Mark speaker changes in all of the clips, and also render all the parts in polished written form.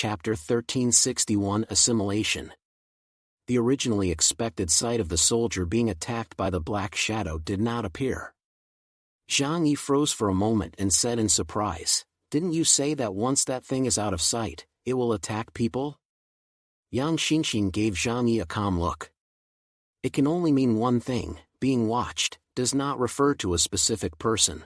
Speaker 1: Chapter 1361 Assimilation. The originally expected sight of the soldier being attacked by the black shadow did not appear. Zhang Yi froze for a moment and said in surprise, "Didn't you say that once that thing is out of sight, it will attack people?" Yang Xinxin gave Zhang Yi a calm look. "It can only mean one thing, being watched does not refer to a specific person.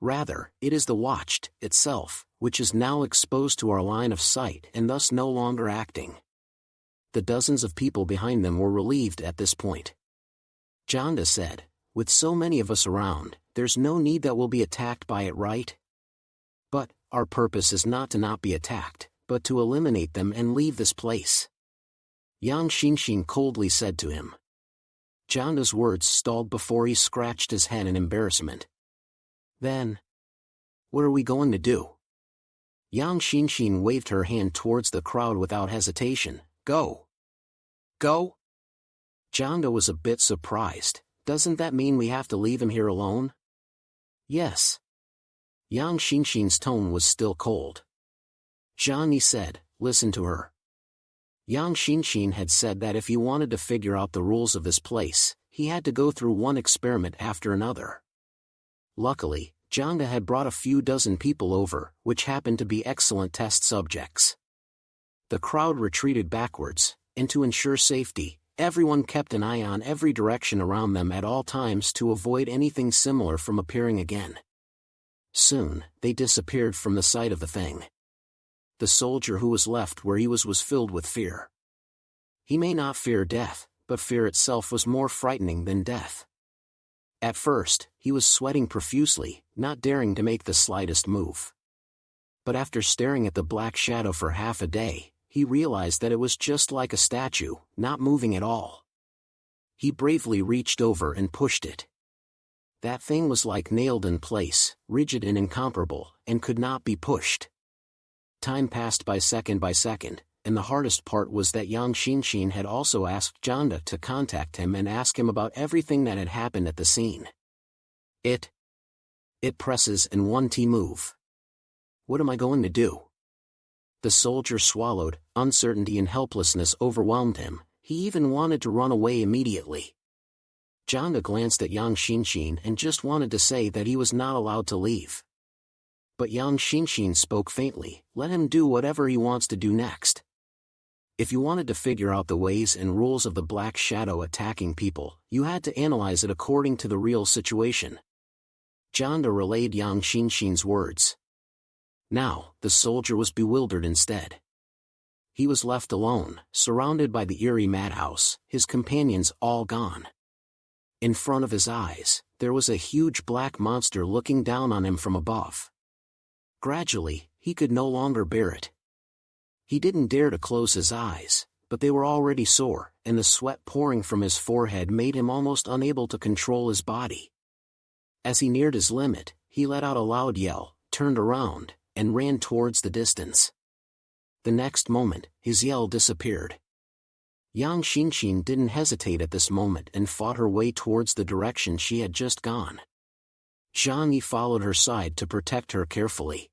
Speaker 1: Rather, it is the watched itself, which is now exposed to our line of sight and thus no longer acting." The dozens of people behind them were relieved at this point. Janda said, "With so many of us around, there's no need that we'll be attacked by it, right? But our purpose is not to not be attacked, but to eliminate them and leave this place," Yang Xinxin coldly said to him. Janda's words stalled before he scratched his head in embarrassment. "Then, what are we going to do?" Yang Xinxin waved her hand towards the crowd without hesitation. "Go! Go!" Janda was a bit surprised. "Doesn't that mean we have to leave him here alone?" "Yes." Yang Xinxin's tone was still cold. Zhang Yi said, "Listen to her." Yang Xinxin had said that if he wanted to figure out the rules of this place, he had to go through one experiment after another. Luckily, Janda had brought a few dozen people over, which happened to be excellent test subjects. The crowd retreated backwards, and to ensure safety, everyone kept an eye on every direction around them at all times to avoid anything similar from appearing again. Soon, they disappeared from the sight of the thing. The soldier who was left where he was filled with fear. He may not fear death, but fear itself was more frightening than death. At first, he was sweating profusely, not daring to make the slightest move. But after staring at the black shadow for half a day, he realized that it was just like a statue, not moving at all. He bravely reached over and pushed it. That thing was like nailed in place, rigid and incomparable, and could not be pushed. Time passed by second, and the hardest part was that Yang Xinxin had also asked Janda to contact him and ask him about everything that had happened at the scene. It presses in one T-move. What am I going to do? The soldier swallowed, uncertainty and helplessness overwhelmed him, he even wanted to run away immediately. Janda glanced at Yang Xinxin and just wanted to say that he was not allowed to leave. But Yang Xinxin spoke faintly, "Let him do whatever he wants to do next. If you wanted to figure out the ways and rules of the black shadow attacking people, you had to analyze it according to the real situation." Janda relayed Yang Xinxin's words. Now, the soldier was bewildered instead. He was left alone, surrounded by the eerie madhouse, his companions all gone. In front of his eyes, there was a huge black monster looking down on him from above. Gradually, he could no longer bear it. He didn't dare to close his eyes, but they were already sore, and the sweat pouring from his forehead made him almost unable to control his body. As he neared his limit, he let out a loud yell, turned around, and ran towards the distance. The next moment, his yell disappeared. Yang Xinxin didn't hesitate at this moment and fought her way towards the direction she had just gone. Zhang Yi followed her side to protect her carefully.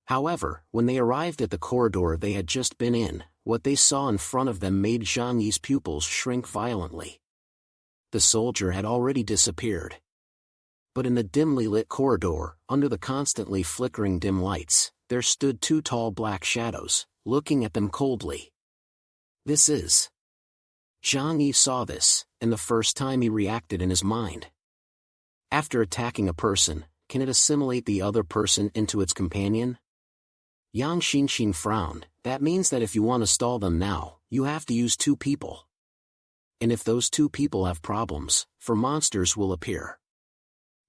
Speaker 1: However, when they arrived at the corridor they had just been in, what they saw in front of them made Zhang Yi's pupils shrink violently. The soldier had already disappeared. But in the dimly lit corridor, under the constantly flickering dim lights, there stood two tall black shadows, looking at them coldly. This is... Zhang Yi saw this, and the first time he reacted in his mind. After attacking a person, can it assimilate the other person into its companion? Yang Xinxin frowned. That means that if you want to stall them now, you have to use two people. And if those two people have problems, monsters will appear.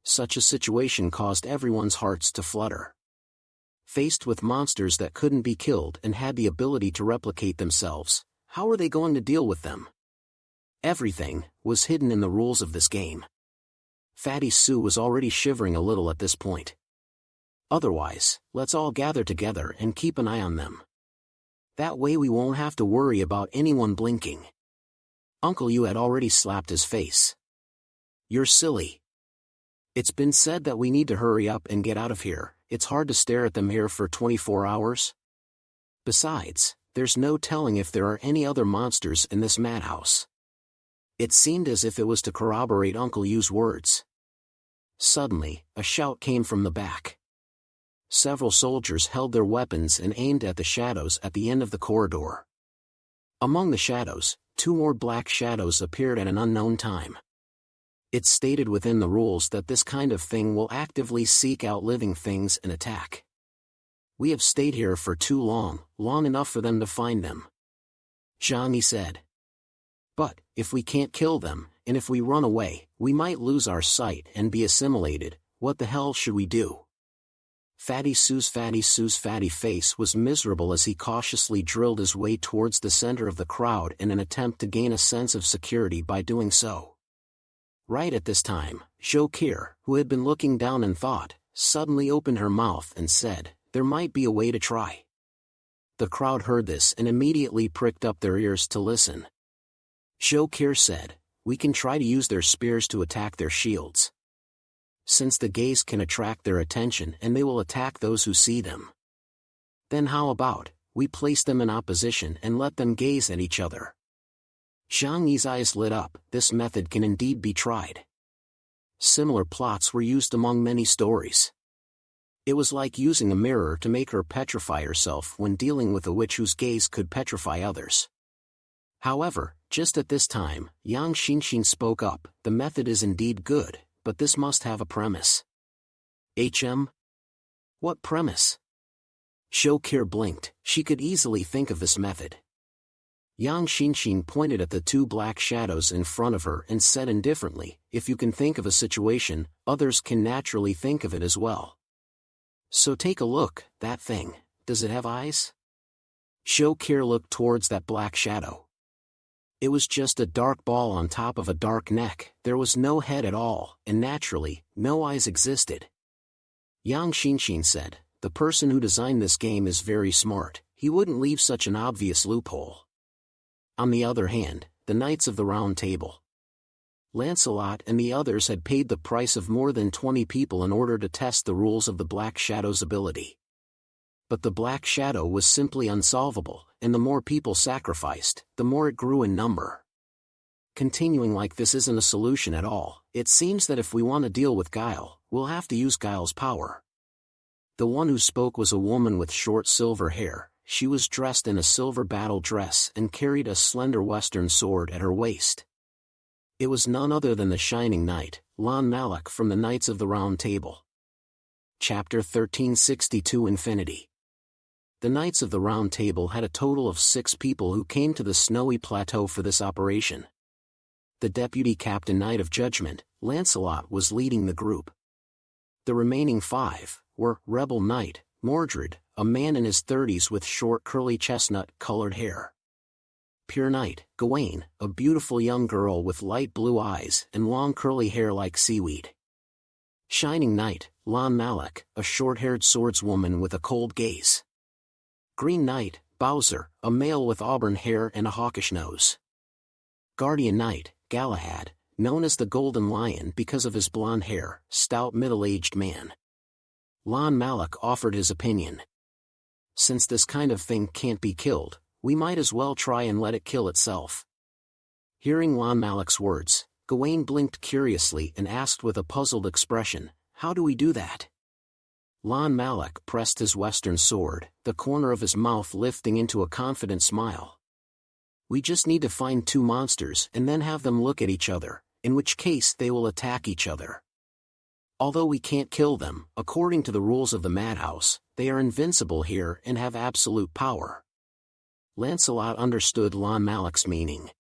Speaker 1: Such a situation caused everyone's hearts to flutter. Faced with monsters that couldn't be killed and had the ability to replicate themselves, how are they going to deal with them? Everything was hidden in the rules of this game. Fatty Sue was already shivering a little at this point. Otherwise, let's all gather together and keep an eye on them. That way we won't have to worry about anyone blinking. Uncle Yu had already slapped his face. You're silly. It's been said that we need to hurry up and get out of here. It's hard to stare at them here for 24 hours. Besides, there's no telling if there are any other monsters in this madhouse. It seemed as if it was to corroborate Uncle Yu's words. Suddenly, a shout came from the back. Several soldiers held their weapons and aimed at the shadows at the end of the corridor. Among the shadows, 2 more black shadows appeared at an unknown time. It's stated within the rules that this kind of thing will actively seek out living things and attack. We have stayed here for too long enough for them to find them. Zhang Yi said. But, if we can't kill them, and if we run away, we might lose our sight and be assimilated. What the hell should we do? Fatty Sue's fatty face was miserable as he cautiously drilled his way towards the center of the crowd in an attempt to gain a sense of security by doing so. Right at this time, Zhou Qi, who had been looking down in thought, suddenly opened her mouth and said, "There might be a way to try." The crowd heard this and immediately pricked up their ears to listen. Zhou Qi said, "We can try to use their spears to attack their shields. Since the gaze can attract their attention and they will attack those who see them. Then how about, we place them in opposition and let them gaze at each other?" Zhang Yi's eyes lit up. This method can indeed be tried. Similar plots were used among many stories. It was like using a mirror to make her petrify herself when dealing with a witch whose gaze could petrify others. However, just at this time, Yang Xinxin spoke up. "The method is indeed good, but this must have a premise." What premise? Zhou Qi blinked. She could easily think of this method. Yang Xinxin pointed at the 2 black shadows in front of her and said indifferently, "If you can think of a situation, others can naturally think of it as well. So take a look, that thing, does it have eyes?" Zhou Qi looked towards that black shadow. It was just a dark ball on top of a dark neck. There was no head at all, and naturally, no eyes existed. Yang Xinxin said, "The person who designed this game is very smart. He wouldn't leave such an obvious loophole." On the other hand, the Knights of the Round Table. Lancelot and the others had paid the price of more than 20 people in order to test the rules of the Black Shadow's ability. But the Black Shadow was simply unsolvable, and the more people sacrificed, the more it grew in number. Continuing like this isn't a solution at all. It seems that if we want to deal with Guile, we'll have to use Guile's power. The one who spoke was a woman with short silver hair. She was dressed in a silver battle dress and carried a slender western sword at her waist. It was none other than the Shining Knight, Lan Malak from the Knights of the Round Table. Chapter 1362 Infinity. The Knights of the Round Table had a total of 6 people who came to the Snowy Plateau for this operation. The Deputy Captain Knight of Judgment, Lancelot, was leading the group. The remaining 5 were Rebel Knight, Mordred, a man in his 30s with short curly chestnut-colored hair. Pure Knight, Gawain, a beautiful young girl with light blue eyes and long curly hair like seaweed. Shining Knight, Lan Malak, a short-haired swordswoman with a cold gaze. Green Knight, Bowser, a male with auburn hair and a hawkish nose. Guardian Knight, Galahad, known as the Golden Lion because of his blonde hair, stout middle-aged man. Lan Malak offered his opinion. "Since this kind of thing can't be killed, we might as well try and let it kill itself." Hearing Lan Malak's words, Gawain blinked curiously and asked with a puzzled expression, "How do we do that?" Lan Malak pressed his western sword, the corner of his mouth lifting into a confident smile. "We just need to find 2 monsters and then have them look at each other, in which case they will attack each other. Although we can't kill them, according to the rules of the madhouse, they are invincible here and have absolute power." Lancelot understood Lan Malak's meaning.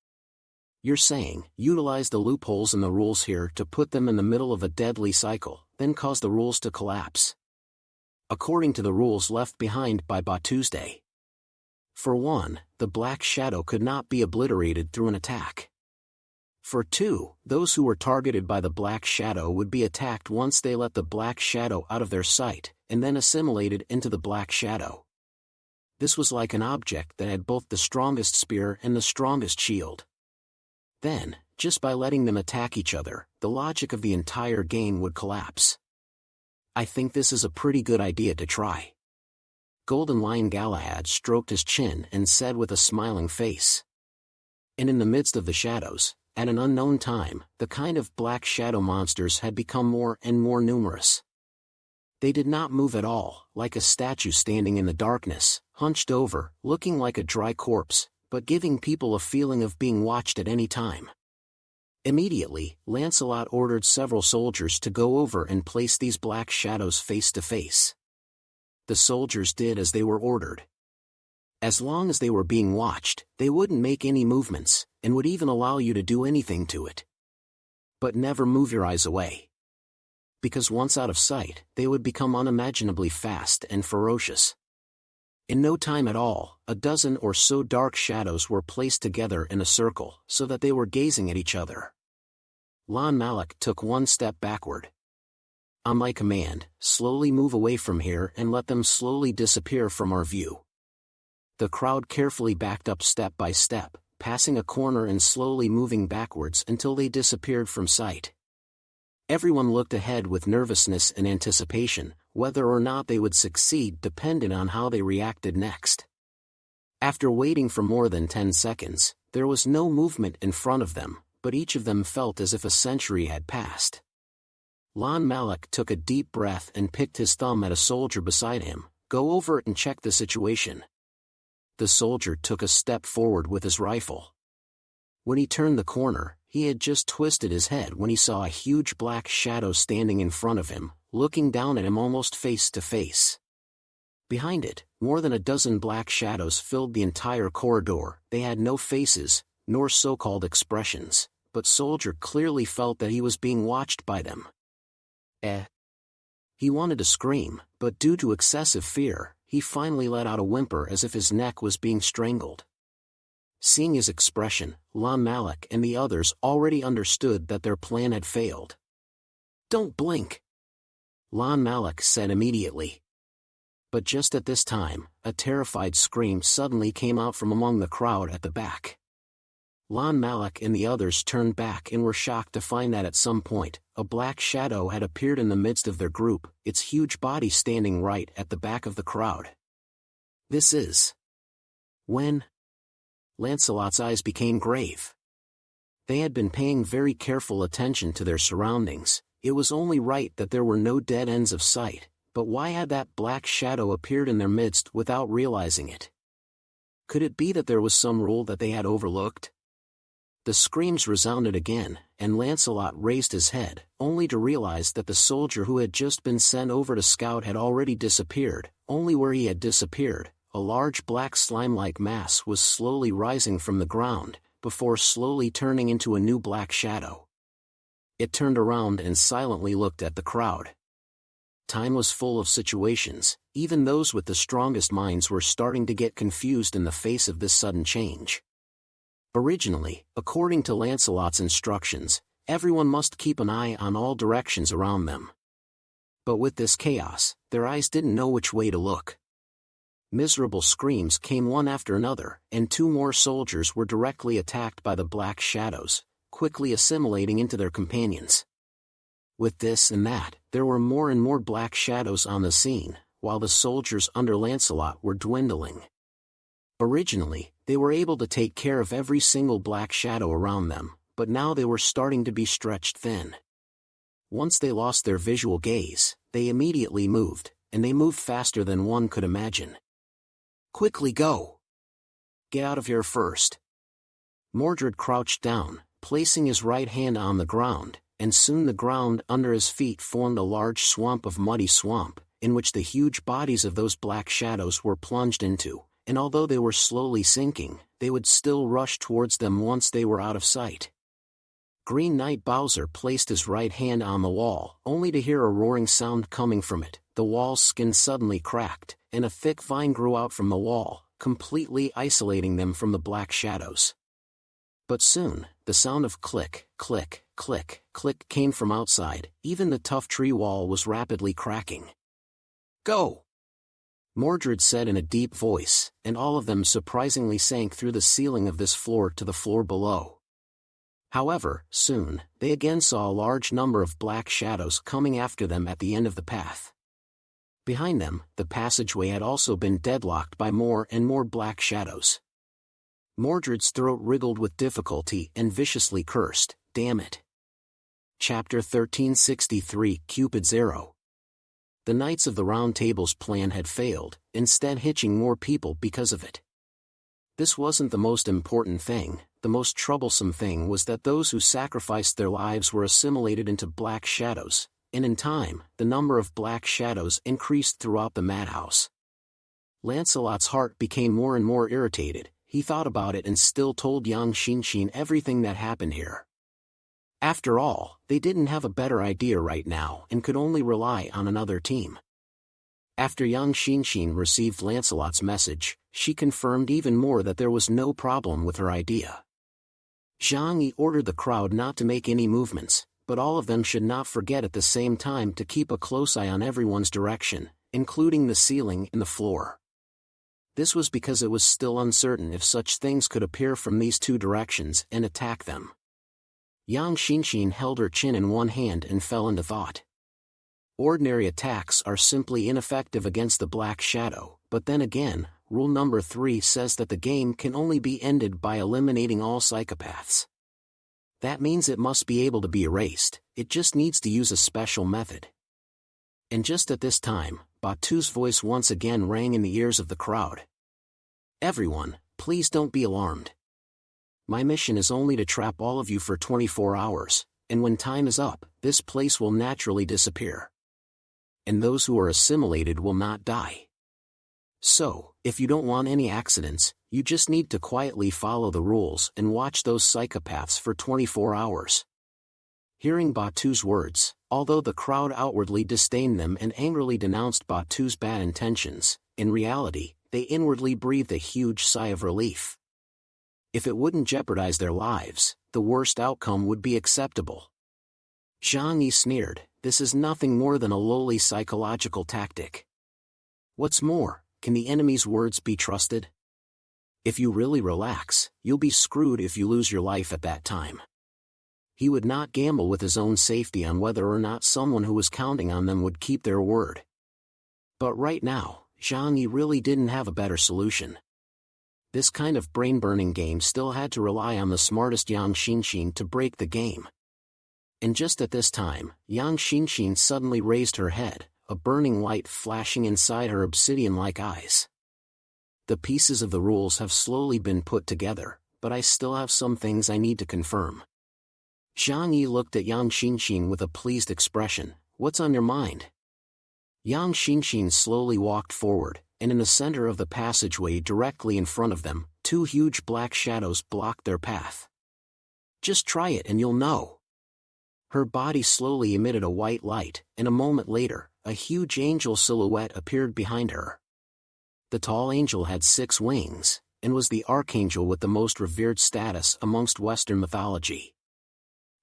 Speaker 1: "You're saying, utilize the loopholes in the rules here to put them in the middle of a deadly cycle, then cause the rules to collapse. According to the rules left behind by Tuesday. For 1, the Black Shadow could not be obliterated through an attack. For 2, those who were targeted by the Black Shadow would be attacked once they let the Black Shadow out of their sight, and then assimilated into the Black Shadow. This was like an object that had both the strongest spear and the strongest shield. Then, just by letting them attack each other, the logic of the entire game would collapse. I think this is a pretty good idea to try." Golden Lion Galahad stroked his chin and said with a smiling face. And in the midst of the shadows, at an unknown time, the kind of black shadow monsters had become more and more numerous. They did not move at all, like a statue standing in the darkness, hunched over, looking like a dry corpse, but giving people a feeling of being watched at any time. Immediately, Lancelot ordered several soldiers to go over and place these black shadows face to face. The soldiers did as they were ordered. As long as they were being watched, they wouldn't make any movements, and would even allow you to do anything to it. But never move your eyes away. Because once out of sight, they would become unimaginably fast and ferocious. In no time at all, a dozen or so dark shadows were placed together in a circle, so that they were gazing at each other. Lancelot took one step backward. On my command, slowly move away from here and let them slowly disappear from our view. The crowd carefully backed up step by step, passing a corner and slowly moving backwards until they disappeared from sight. Everyone looked ahead with nervousness and anticipation, whether or not they would succeed depended on how they reacted next. After waiting for more than 10 seconds, there was no movement in front of them, but each of them felt as if a century had passed. Lancelot took a deep breath and picked his thumb at a soldier beside him. Go over it and check the situation. The soldier took a step forward with his rifle. When he turned the corner, he had just twisted his head when he saw a huge black shadow standing in front of him, looking down at him almost face to face. Behind it, more than a dozen black shadows filled the entire corridor. They had no faces, nor so-called expressions, but soldier clearly felt that he was being watched by them. He wanted to scream, but due to excessive fear, he finally let out a whimper as if his neck was being strangled. Seeing his expression, Lancelot and the others already understood that their plan had failed. Don't blink, Lancelot said immediately. But just at this time, a terrified scream suddenly came out from among the crowd at the back. Lancelot and the others turned back and were shocked to find that at some point, a black shadow had appeared in the midst of their group, its huge body standing right at the back of the crowd. This is when Lancelot's eyes became grave. They had been paying very careful attention to their surroundings. It was only right that there were no dead ends of sight, but why had that black shadow appeared in their midst without realizing it? Could it be that there was some rule that they had overlooked? The screams resounded again, and Lancelot raised his head, only to realize that the soldier who had just been sent over to scout had already disappeared. Only where he had disappeared, a large black slime-like mass was slowly rising from the ground, before slowly turning into a new black shadow. It turned around and silently looked at the crowd. Time was full of situations. Even those with the strongest minds were starting to get confused in the face of this sudden change. Originally, according to Lancelot's instructions, everyone must keep an eye on all directions around them. But with this chaos, their eyes didn't know which way to look. Miserable screams came one after another, and 2 more soldiers were directly attacked by the black shadows, quickly assimilating into their companions. With this and that, there were more and more black shadows on the scene, while the soldiers under Lancelot were dwindling. Originally, they were able to take care of every single black shadow around them, but now they were starting to be stretched thin. Once they lost their visual gaze, they immediately moved, and they moved faster than one could imagine. Quickly go! Get out of here first. Mordred crouched down, placing his right hand on the ground, and soon the ground under his feet formed a large swamp of muddy swamp, in which the huge bodies of those black shadows were plunged into, and although they were slowly sinking, they would still rush towards them once they were out of sight. Green Knight Bowser placed his right hand on the wall, only to hear a roaring sound coming from it. The wall's skin suddenly cracked, and a thick vine grew out from the wall, completely isolating them from the black shadows. But soon, the sound of click, click, click, click came from outside. Even the tough tree wall was rapidly cracking. Go! Mordred said in a deep voice, and all of them surprisingly sank through the ceiling of this floor to the floor below. However, soon, they again saw a large number of black shadows coming after them at the end of the path. Behind them, the passageway had also been deadlocked by more and more black shadows. Mordred's throat wriggled with difficulty and viciously cursed, "Damn it." Chapter 1363 Cupid's Arrow. The Knights of the Round Table's plan had failed, instead hitching more people because of it. This wasn't the most important thing. The most troublesome thing was that those who sacrificed their lives were assimilated into black shadows, and in time, the number of black shadows increased throughout the madhouse. Lancelot's heart became more and more irritated. He thought about it and still told young Qinling everything that happened here. After all, they didn't have a better idea right now and could only rely on another team. After young Qinling received Lancelot's message, she confirmed even more that there was no problem with her idea. Zhang Yi ordered the crowd not to make any movements, but all of them should not forget at the same time to keep a close eye on everyone's direction, including the ceiling and the floor. This was because it was still uncertain if such things could appear from these two directions and attack them. Yang Qinling held her chin in one hand and fell into thought. Ordinary attacks are simply ineffective against the Black Shadow, but then again, rule number 3 says that the game can only be ended by eliminating all psychopaths. That means it must be able to be erased, it just needs to use a special method. And just at this time, Batu's voice once again rang in the ears of the crowd. "Everyone, please don't be alarmed. My mission is only to trap all of you for 24 hours, and when time is up, this place will naturally disappear. And those who are assimilated will not die. So, if you don't want any accidents, you just need to quietly follow the rules and watch those psychopaths for 24 hours. Hearing Batu's words, although the crowd outwardly disdained them and angrily denounced Batu's bad intentions, in reality, they inwardly breathed a huge sigh of relief. If it wouldn't jeopardize their lives, the worst outcome would be acceptable. Zhang Yi sneered, "This is nothing more than a lowly psychological tactic. What's more, can the enemy's words be trusted? If you really relax, you'll be screwed if you lose your life at that time." He would not gamble with his own safety on whether or not someone who was counting on them would keep their word. But right now, Zhang Yi really didn't have a better solution. This kind of brain-burning game still had to rely on the smartest Yang Qinling to break the game. And just at this time, Yang Qinling suddenly raised her head, a burning light flashing inside her obsidian-like eyes. "The pieces of the rules have slowly been put together, but I still have some things I need to confirm." Zhang Yi looked at Yang Qinling with a pleased expression. "What's on your mind?" Yang Qinling slowly walked forward, and in the center of the passageway directly in front of them, 2 huge black shadows blocked their path. "Just try it and you'll know." Her body slowly emitted a white light, and a moment later, a huge angel silhouette appeared behind her. The tall angel had 6 wings, and was the archangel with the most revered status amongst Western mythology.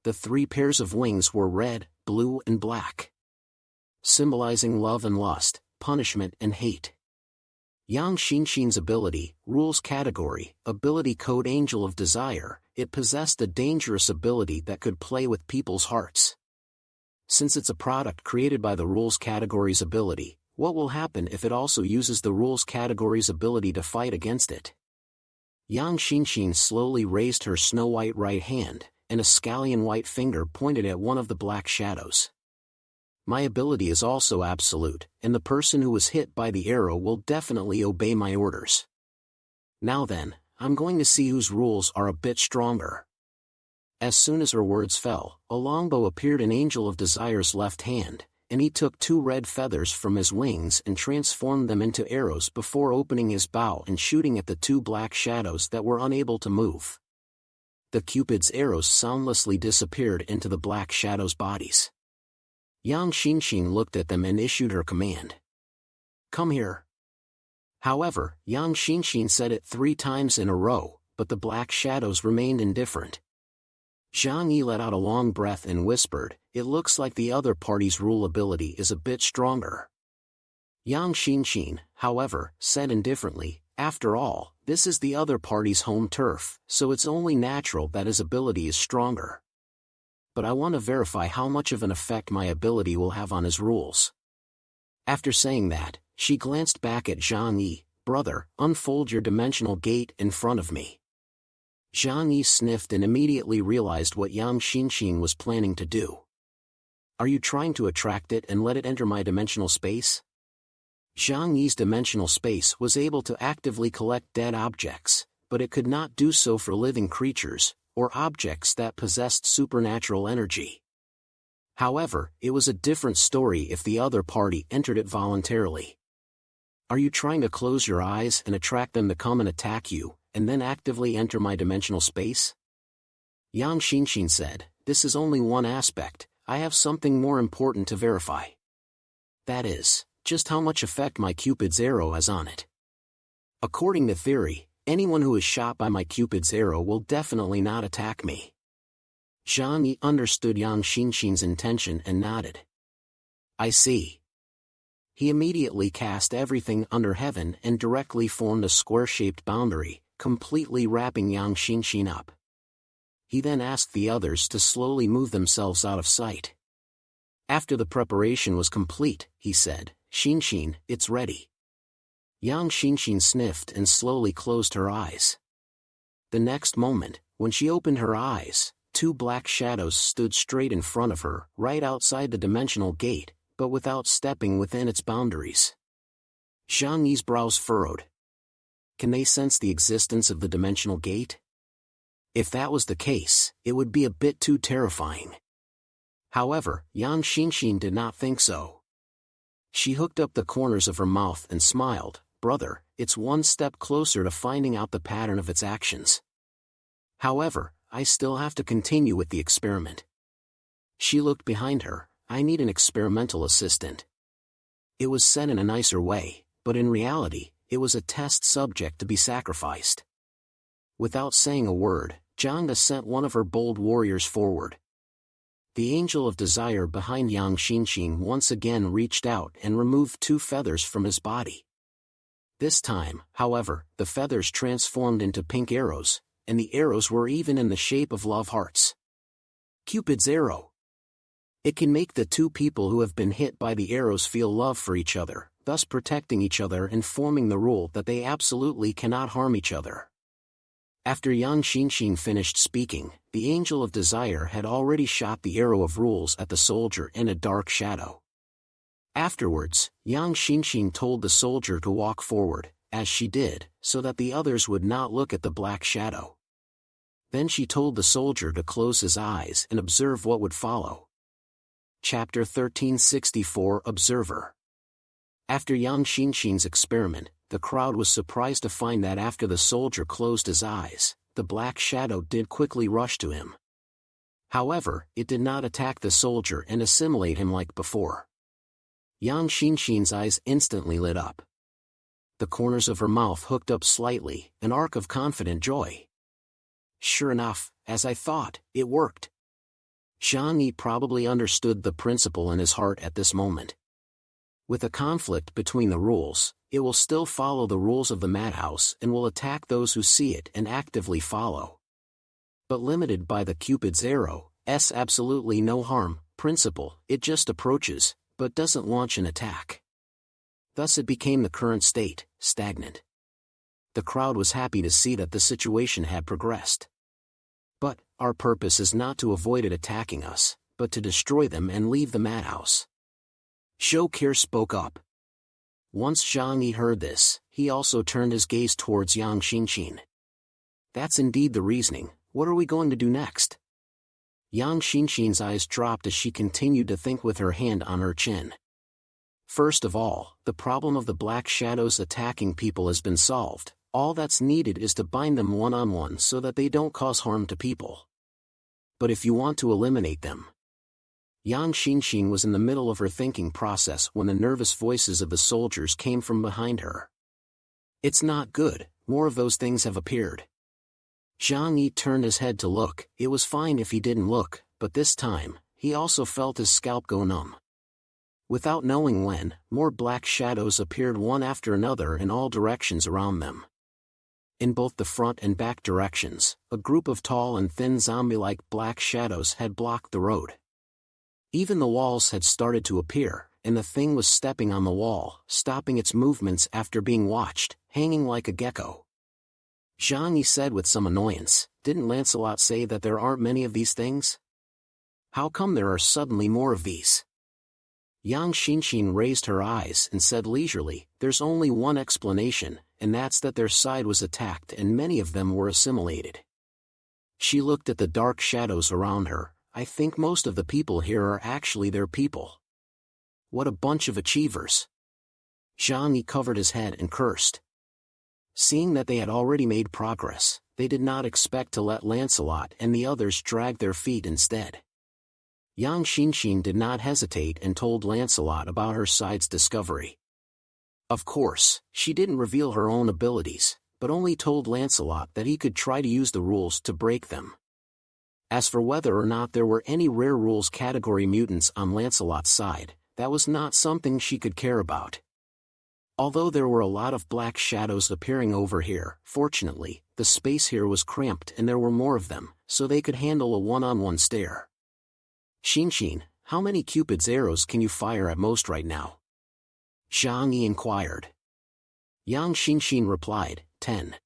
Speaker 1: The 3 pairs of wings were red, blue and black, symbolizing love and lust, punishment and hate. Yang Qinling's ability, rules category, ability code Angel of Desire, it possessed a dangerous ability that could play with people's hearts. Since it's a product created by the rules category's ability, what will happen if it also uses the rules category's ability to fight against it? Yang Qinling slowly raised her snow-white right hand, and a scallion-white finger pointed at one of the black shadows. "My ability is also absolute, and the person who was hit by the arrow will definitely obey my orders. Now then, I'm going to see whose rules are a bit stronger." As soon as her words fell, a longbow appeared in Angel of Desire's left hand, and he took 2 red feathers from his wings and transformed them into arrows before opening his bow and shooting at the 2 black shadows that were unable to move. The Cupid's arrows soundlessly disappeared into the black shadows' bodies. Yang Qinling looked at them and issued her command. "Come here." However, Yang Qinling said it 3 times in a row, but the black shadows remained indifferent. Zhang Yi let out a long breath and whispered, "It looks like the other party's rule ability is a bit stronger." Yang Qinling, however, said indifferently, "After all, this is the other party's home turf, so it's only natural that his ability is stronger. But I want to verify how much of an effect my ability will have on his rules." After saying that, she glanced back at Zhang Yi. "Brother, unfold your dimensional gate in front of me." Zhang Yi sniffed and immediately realized what Yang Xinxin was planning to do. "Are you trying to attract it and let it enter my dimensional space?" Zhang Yi's dimensional space was able to actively collect dead objects, but it could not do so for living creatures, or objects that possessed supernatural energy. However, it was a different story if the other party entered it voluntarily. "Are you trying to close your eyes and attract them to come and attack you, and then actively enter my dimensional space?" Yang Xinxin said, "This is only one aspect. I have something more important to verify. That is, just how much effect my Cupid's arrow has on it. According to theory, anyone who is shot by my Cupid's arrow will definitely not attack me." Zhang Yi understood Yang Xinxin's intention and nodded. "I see." He immediately cast everything under heaven and directly formed a square-shaped boundary, completely wrapping Yang Xinxin up. He then asked the others to slowly move themselves out of sight. After the preparation was complete, he said, "Xinxin, it's ready." Yang Xinxin sniffed and slowly closed her eyes. The next moment, when she opened her eyes, two black shadows stood straight in front of her, right outside the dimensional gate, but without stepping within its boundaries. Zhang Yi's brows furrowed. Can they sense the existence of the dimensional gate? If that was the case, it would be a bit too terrifying. However, Yang Xinxin did not think so. She hooked up the corners of her mouth and smiled. "Brother, it's one step closer to finding out the pattern of its actions. However, I still have to continue with the experiment." She looked behind her. "I need an experimental assistant." It was said in a nicer way, but in reality, it was a test subject to be sacrificed. Without saying a word, Zhang Yi sent one of her bold warriors forward. The Angel of Desire behind Yang Xinxin once again reached out and removed two feathers from his body. This time, however, the feathers transformed into pink arrows, and the arrows were even in the shape of love hearts. Cupid's arrow. It can make the two people who have been hit by the arrows feel love for each other, thus protecting each other and forming the rule that they absolutely cannot harm each other. After Yang Xinxin finished speaking, the Angel of Desire had already shot the arrow of rules at the soldier in a dark shadow. Afterwards, Yang Xinxin told the soldier to walk forward, as she did, so that the others would not look at the black shadow. Then she told the soldier to close his eyes and observe what would follow. Chapter 1364 Observer. After Yang Xinxin's experiment, the crowd was surprised to find that after the soldier closed his eyes, the black shadow did quickly rush to him. However, it did not attack the soldier and assimilate him like before. Yang Xinxin's eyes instantly lit up. The corners of her mouth hooked up slightly, an arc of confident joy. Sure enough, as I thought, it worked. Zhang Yi probably understood the principle in his heart at this moment. With a conflict between the rules, it will still follow the rules of the madhouse and will attack those who see it and actively follow. But limited by the Cupid's arrow's absolutely no harm principle, it just approaches, but doesn't launch an attack. Thus it became the current state, stagnant. The crowd was happy to see that the situation had progressed. But, our purpose is not to avoid it attacking us, but to destroy them and leave the madhouse. Zhou Qi spoke up. Once Zhang Yi heard this, he also turned his gaze towards Yang Xinxin. That's indeed the reasoning. What are we going to do next? Yang Xinxin's eyes dropped as she continued to think with her hand on her chin. First of all, the problem of the black shadows attacking people has been solved. All that's needed is to bind them one-on-one so that they don't cause harm to people. But if you want to eliminate them... Yang Xinxin was in the middle of her thinking process when the nervous voices of the soldiers came from behind her. It's not good, more of those things have appeared. Zhang Yi turned his head to look. It was fine if he didn't look, but this time, he also felt his scalp go numb. Without knowing when, more black shadows appeared one after another in all directions around them. In both the front and back directions, a group of tall and thin zombie-like black shadows had blocked the road. Even the walls had started to appear, and the thing was stepping on the wall, stopping its movements after being watched, hanging like a gecko. Zhang Yi said with some annoyance, "Didn't Lancelot say that there aren't many of these things? How come there are suddenly more of these?" Yang Xinxin raised her eyes and said leisurely, "There's only one explanation, and that's that their side was attacked and many of them were assimilated." She looked at the dark shadows around her. "I think most of the people here are actually their people. What a bunch of achievers." Zhang Yi covered his head and cursed. Seeing that they had already made progress, they did not expect to let Lancelot and the others drag their feet instead. Yang Xinxin did not hesitate and told Lancelot about her side's discovery. Of course, she didn't reveal her own abilities, but only told Lancelot that he could try to use the rules to break them. As for whether or not there were any rare rules category mutants on Lancelot's side, that was not something she could care about. Although there were a lot of black shadows appearing over here, fortunately, the space here was cramped and there were more of them, so they could handle a one-on-one stare. "Xinxin, how many Cupid's arrows can you fire at most right now?" Zhang Yi inquired. Yang Xinxin replied, 10.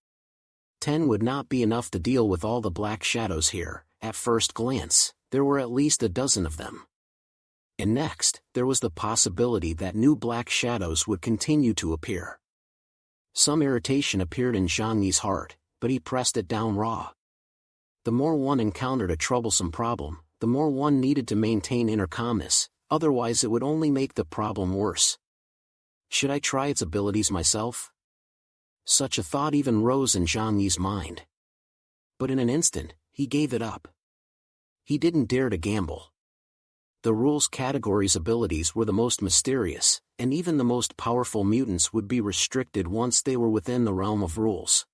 Speaker 1: 10 would not be enough to deal with all the black shadows here. At first glance, there were at least a dozen of them. And next, there was the possibility that new black shadows would continue to appear. Some irritation appeared in Zhang Yi's heart, but he pressed it down raw. The more one encountered a troublesome problem, the more one needed to maintain inner calmness, otherwise it would only make the problem worse. Should I try its abilities myself? Such a thought even rose in Zhang Yi's mind. But in an instant, he gave it up. He didn't dare to gamble. The rules category's abilities were the most mysterious, and even the most powerful mutants would be restricted once they were within the realm of rules.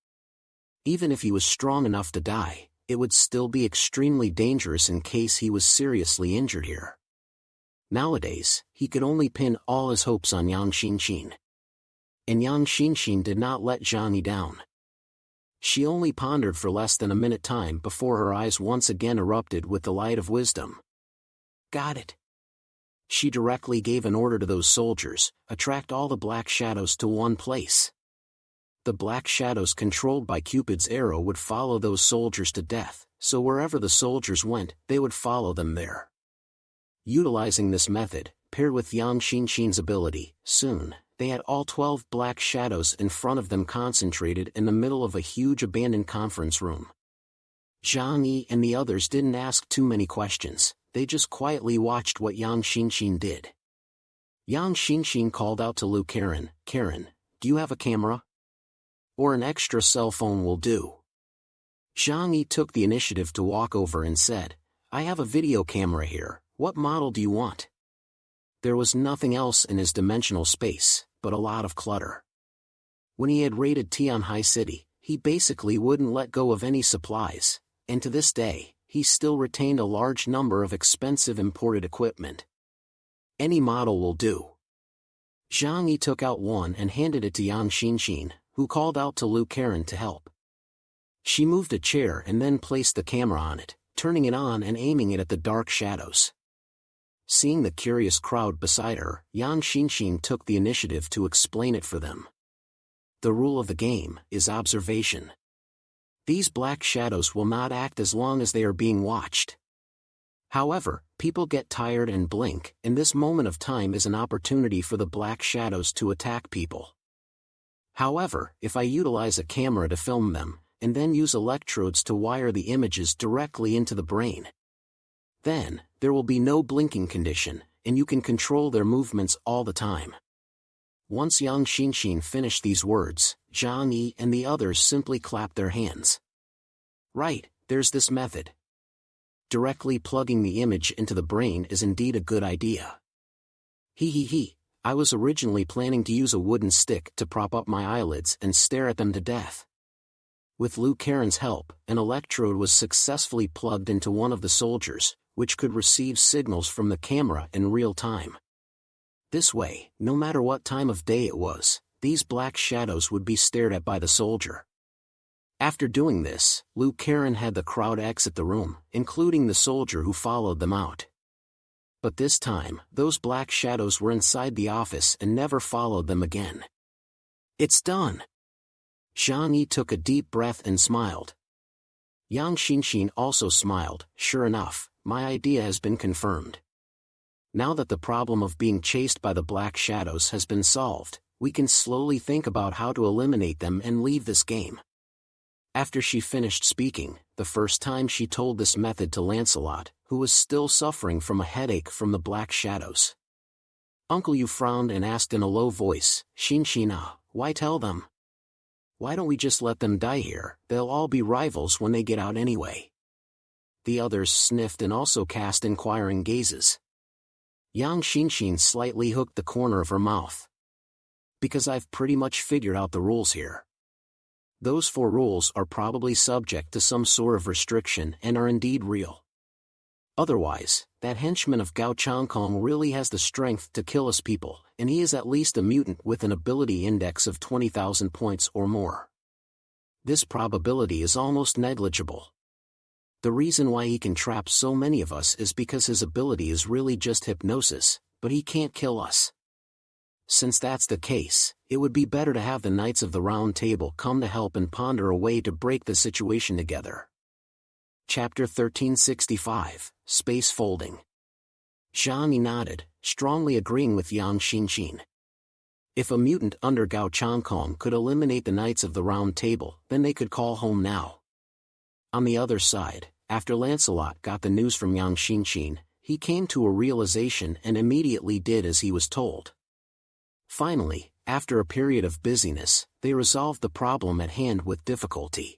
Speaker 1: Even if he was strong enough to die, it would still be extremely dangerous in case he was seriously injured here. Nowadays, he could only pin all his hopes on Yang Xinxin. And Yang Xinxin did not let Zhang Yi down. She only pondered for less than a minute time before her eyes once again erupted with the light of wisdom. "Got it." She directly gave an order to those soldiers, "Attract all the black shadows to one place." The black shadows controlled by Cupid's arrow would follow those soldiers to death, so wherever the soldiers went, they would follow them there. Utilizing this method, paired with Yang Xinxin's ability, soon, they had all 12 black shadows in front of them concentrated in the middle of a huge abandoned conference room. Zhang Yi and the others didn't ask too many questions, they just quietly watched what Yang Xinxin did. Yang Xinxin called out to Lu Karen, "Karen, do you have a camera? Or an extra cell phone will do." Zhang Yi took the initiative to walk over and said, "I have a video camera here, what model do you want?" There was nothing else in his dimensional space, but a lot of clutter. When he had raided Tianhai City, he basically wouldn't let go of any supplies, and to this day, he still retained a large number of expensive imported equipment. "Any model will do." Zhang Yi took out one and handed it to Yang Xinxin, who called out to Lu Karen to help. She moved a chair and then placed the camera on it, turning it on and aiming it at the dark shadows. Seeing the curious crowd beside her, Yang Xinxin took the initiative to explain it for them. The rule of the game is observation. These black shadows will not act as long as they are being watched. However, people get tired and blink, and this moment of time is an opportunity for the black shadows to attack people. However, if I utilize a camera to film them, and then use electrodes to wire the images directly into the brain, then, there will be no blinking condition, and you can control their movements all the time. Once Yang Xinxin finished these words, Zhang Yi and the others simply clapped their hands. "Right, there's this method. Directly plugging the image into the brain is indeed a good idea. He. I was originally planning to use a wooden stick to prop up my eyelids and stare at them to death." With Lu Karen's help, an electrode was successfully plugged into one of the soldiers, which could receive signals from the camera in real time. This way, no matter what time of day it was, these black shadows would be stared at by the soldier. After doing this, Lu Karen had the crowd exit the room, including the soldier who followed them out. But this time, those black shadows were inside the office and never followed them again. It's done! Zhang Yi took a deep breath and smiled. Yang Xinxin also smiled. Sure enough, my idea has been confirmed. Now that the problem of being chased by the black shadows has been solved, we can slowly think about how to eliminate them and leave this game. After she finished speaking, the first time she told this method to Lancelot, who was still suffering from a headache from the black shadows. Uncle Yu frowned and asked in a low voice, Xinxin, why tell them? Why don't we just let them die here? They'll all be rivals when they get out anyway. The others sniffed and also cast inquiring gazes. Yang Xinxin slightly hooked the corner of her mouth. Because I've pretty much figured out the rules here. Those 4 rules are probably subject to some sort of restriction and are indeed real. Otherwise, that henchman of Gao Changkong really has the strength to kill us people, and he is at least a mutant with an ability index of 20,000 points or more. This probability is almost negligible. The reason why he can trap so many of us is because his ability is really just hypnosis, but he can't kill us. Since that's the case, it would be better to have the Knights of the Round Table come to help and ponder a way to break the situation together. Chapter 1365, Space Folding. Zhang Yi nodded, strongly agreeing with Yang Xinxin. If a mutant under Gao Changkong could eliminate the Knights of the Round Table, then they could call home now. On the other side, after Lancelot got the news from Yang Xinxin, he came to a realization and immediately did as he was told. Finally, after a period of busyness, they resolved the problem at hand with difficulty.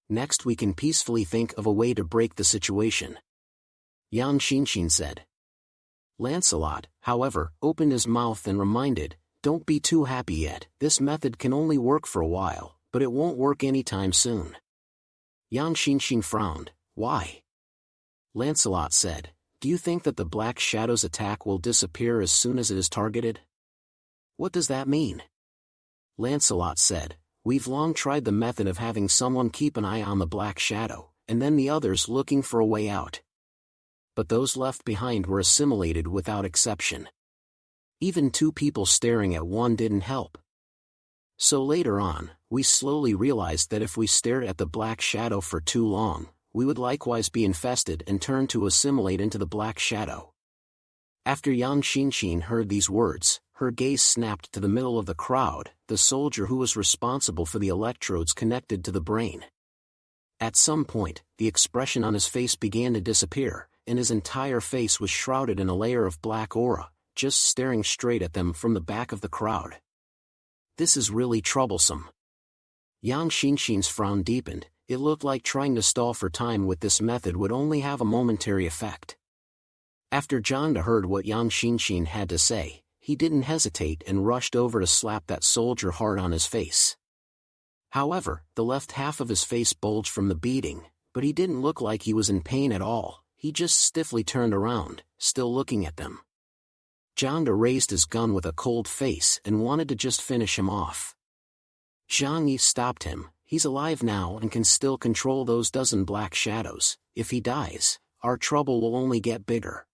Speaker 1: Next we can peacefully think of a way to break the situation. Yang Xinxin said. Lancelot, however, opened his mouth and reminded, don't be too happy yet, this method can only work for a while, but it won't work anytime soon. Yang Xinxin frowned. Why? Lancelot said, do you think that the Black Shadow's attack will disappear as soon as it is targeted? What does that mean? Lancelot said, we've long tried the method of having someone keep an eye on the Black Shadow, and then the others looking for a way out. But those left behind were assimilated without exception. Even 2 people staring at one didn't help. So later on, we slowly realized that if we stared at the Black Shadow for too long, we would likewise be infested and turn to assimilate into the Black Shadow. After Yang Xinxin heard these words, her gaze snapped to the middle of the crowd, the soldier who was responsible for the electrodes connected to the brain. At some point, the expression on his face began to disappear, and his entire face was shrouded in a layer of black aura, just staring straight at them from the back of the crowd. This is really troublesome. Yang Xinxin's frown deepened. It looked like trying to stall for time with this method would only have a momentary effect. After Zhang De heard what Yang Xinxin had to say, he didn't hesitate and rushed over to slap that soldier hard on his face. However, the left half of his face bulged from the beating, but he didn't look like he was in pain at all, he just stiffly turned around, still looking at them. Zhang De raised his gun with a cold face and wanted to just finish him off. Zhang Yi stopped him. He's alive now and can still control those dozen black shadows. If he dies, our trouble will only get bigger.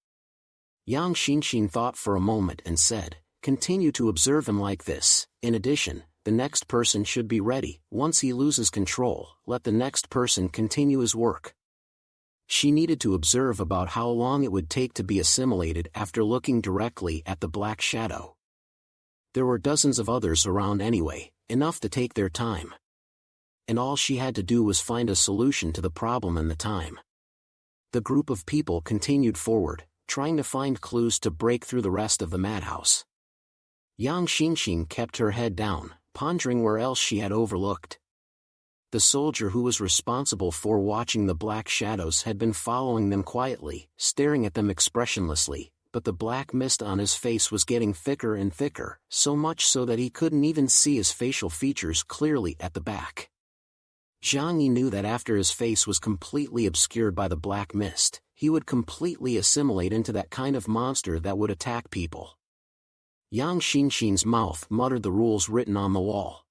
Speaker 1: Yang Xinxin thought for a moment and said, continue to observe him like this. In addition, the next person should be ready. Once he loses control, let the next person continue his work. She needed to observe about how long it would take to be assimilated after looking directly at the black shadow. There were dozens of others around anyway, enough to take their time. And all she had to do was find a solution to the problem in the time. The group of people continued forward, trying to find clues to break through the rest of the madhouse. Yang Xinxin kept her head down, pondering where else she had overlooked. The soldier who was responsible for watching the black shadows had been following them quietly, staring at them expressionlessly, but the black mist on his face was getting thicker and thicker, so much so that he couldn't even see his facial features clearly at the back. Zhang Yi knew that after his face was completely obscured by the black mist, he would completely assimilate into that kind of monster that would attack people. Yang Xinxin's mouth muttered the rules written on the wall.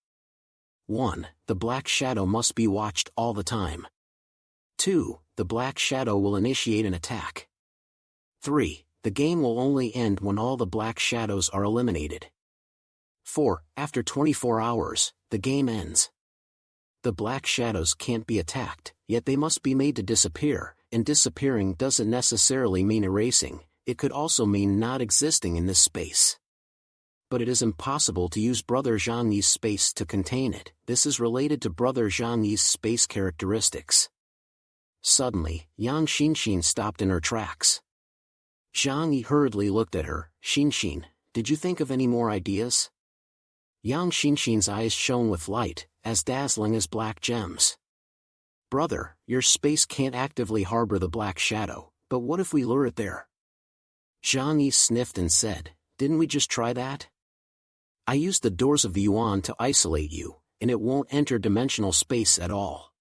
Speaker 1: 1. The black shadow must be watched all the time. 2. The black shadow will initiate an attack. 3. the game will only end when all the black shadows are eliminated. 4. After 24 hours, the game ends. The black shadows can't be attacked, yet they must be made to disappear, and disappearing doesn't necessarily mean erasing, it could also mean not existing in this space. But it is impossible to use Brother Zhangyi's space to contain it. This is related to Brother Zhangyi's space characteristics. Suddenly, Yang Xinxin stopped in her tracks. Zhang Yi hurriedly looked at her. Xinxin, did you think of any more ideas? Yang Xinxin's eyes shone with light, as dazzling as black gems. Brother, your space can't actively harbor the black shadow, but what if we lure it there? Zhang Yi sniffed and said, didn't we just try that? I used the doors of the Yuan to isolate you, and it won't enter dimensional space at all.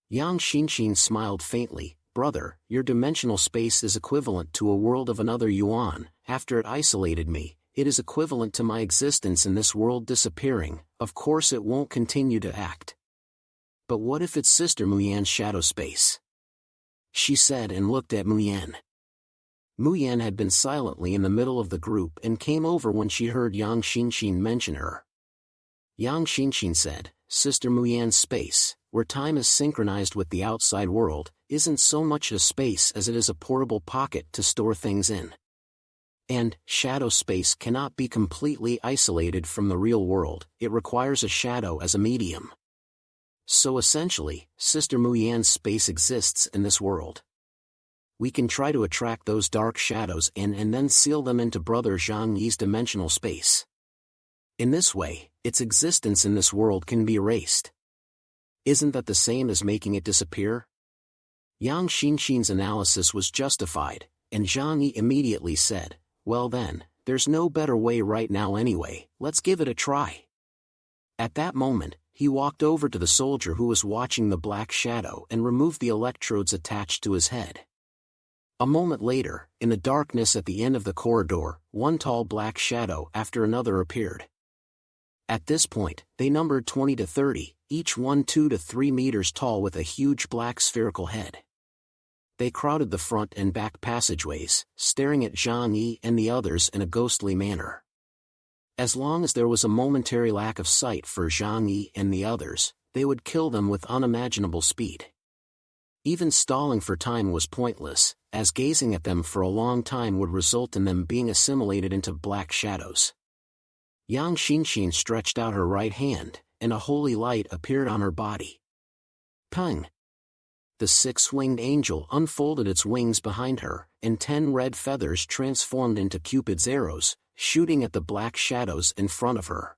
Speaker 1: Yang Xinxin smiled faintly. Brother, your dimensional space is equivalent to a world of another Yuan. After it isolated me, it is equivalent to my existence in this world disappearing. Of course it won't continue to act. But what if it's Sister Muyan's shadow space? She said and looked at Muyan. Muyan had been silently in the middle of the group and came over when she heard Yang Xinxin mention her. Yang Xinxin said, Sister Muyan's space, where time is synchronized with the outside world, isn't so much a space as it is a portable pocket to store things in. And, shadow space cannot be completely isolated from the real world, it requires a shadow as a medium. So essentially, Sister Muyan's space exists in this world. We can try to attract those dark shadows in and then seal them into Brother Zhang Yi's dimensional space. In this way, its existence in this world can be erased. Isn't that the same as making it disappear? Yang Xinxin's analysis was justified, and Zhang Yi immediately said, well then, there's no better way right now anyway, let's give it a try. At that moment, he walked over to the soldier who was watching the black shadow and removed the electrodes attached to his head. A moment later, in the darkness at the end of the corridor, one tall black shadow after another appeared. At this point, they numbered 20 to 30, each one 2 to 3 meters tall with a huge black spherical head. They crowded the front and back passageways, staring at Zhang Yi and the others in a ghostly manner. As long as there was a momentary lack of sight for Zhang Yi and the others, they would kill them with unimaginable speed. Even stalling for time was pointless, as gazing at them for a long time would result in them being assimilated into black shadows. Yang Xinxin stretched out her right hand, and a holy light appeared on her body. Peng! The six-winged angel unfolded its wings behind her, and 10 red feathers transformed into Cupid's arrows, shooting at the black shadows in front of her.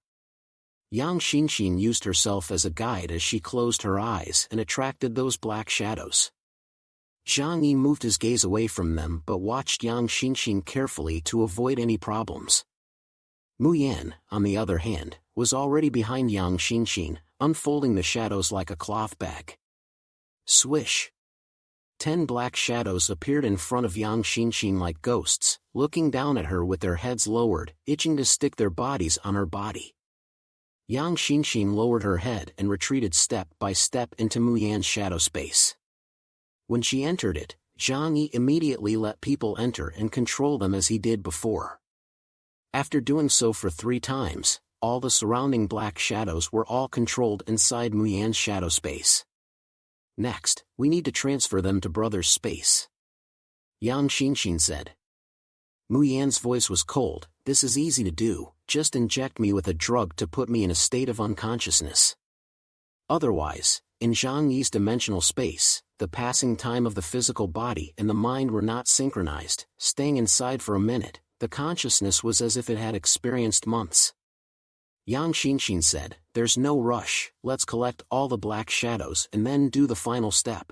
Speaker 1: Yang Xinxin used herself as a guide as she closed her eyes and attracted those black shadows. Zhang Yi moved his gaze away from them but watched Yang Xinxin carefully to avoid any problems. Muyan, on the other hand, was already behind Yang Xinxin, unfolding the shadows like a cloth bag. Swish! 10 black shadows appeared in front of Yang Xinxin like ghosts, looking down at her with their heads lowered, itching to stick their bodies on her body. Yang Xinxin lowered her head and retreated step by step into Muyan's shadow space. When she entered it, Zhang Yi immediately let people enter and control them as he did before. After doing so for 3 times, all the surrounding black shadows were all controlled inside Muyan's shadow space. Next, we need to transfer them to Brother's space. Yang Xinxin said. Muyan's voice was cold. This is easy to do, just inject me with a drug to put me in a state of unconsciousness. Otherwise, in Zhang Yi's dimensional space, the passing time of the physical body and the mind were not synchronized. Staying inside for a minute, the consciousness was as if it had experienced months. Yang Xinxin said, there's no rush, let's collect all the black shadows and then do the final step.